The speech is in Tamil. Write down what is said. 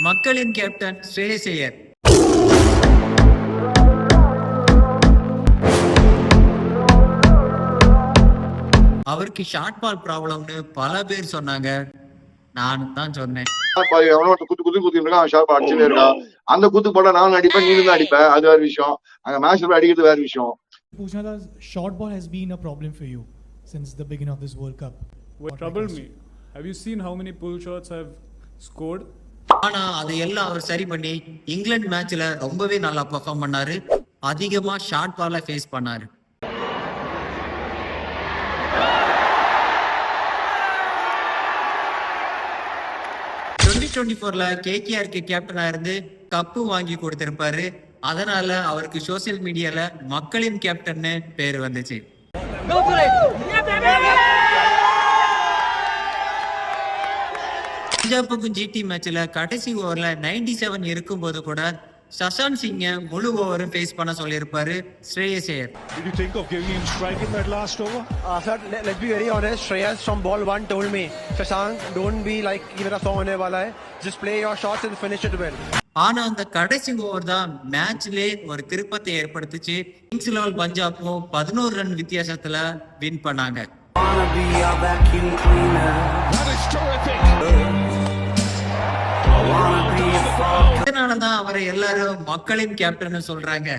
மக்களின் கேப்டன் ஸ்ரேயஸ் ஐயர். அவருக்கு ஷார்ட் பால் ப்ராப்ளம்னு பல பேர் சொன்னாங்க. நானும் தான் சொன்னேன். அந்த குத்து போட நான் அடிப்பேன், நீங்க தான் அடிப்பேன். அது வேற விஷயம். அங்க மேட்ச்ல அடிக்கிறது வேற விஷயம். Pushna, short ball has been a problem for you since the beginning of this World Cup. What troubled me? Have you seen how many pull shots I've scored? ஆனா அதையெல்லாம் அவர் சரி பண்ணி இங்கிலாந்து மேட்ச்ல ரொம்பவே நல்லா பெர்ஃபார்ம் பண்ணாரு. அதிகமா ஷார்ட் பால ஃபேஸ் பண்ணாரு. கேகேஆருக்கு கேப்டனா இருந்து கப்பு வாங்கி கொடுத்திருப்பாரு. அதனால அவருக்கு சோசியல் மீடியால மக்களின் கேப்டன்னு பேர் வந்துச்சு. பஞ்சாபுக்கும் ஜிடி மேட்ச்ல கடைசி ஓவர்ல 97 இருக்கும்போது கூட சசாந்த் சிங்க முழு ஓவரும் ஃபேஸ் பண்ண சொல்லியிருப்பாரு ஸ்ரேயஸ் Iyer. Did you think of giving him strike in that last over? Sir, let's be very honest. Shreyas from ball one told me, Shashank, don't be like even a song hone wala hai. Just play your shots and finish it well. ஆனா அந்த கடைசி ஓவர் தான் மேட்ச்லே ஒரு திருப்பத்தை ஏற்படுத்துச்சு. கிங்ஸ் லெவல் பஞ்சாபும் 11 ரன் வித்தியாசத்துல வின் பண்ணாங்க. இதனாலதான் அவரை எல்லாரும் மக்களின் கேப்டன் சொல்றாங்க.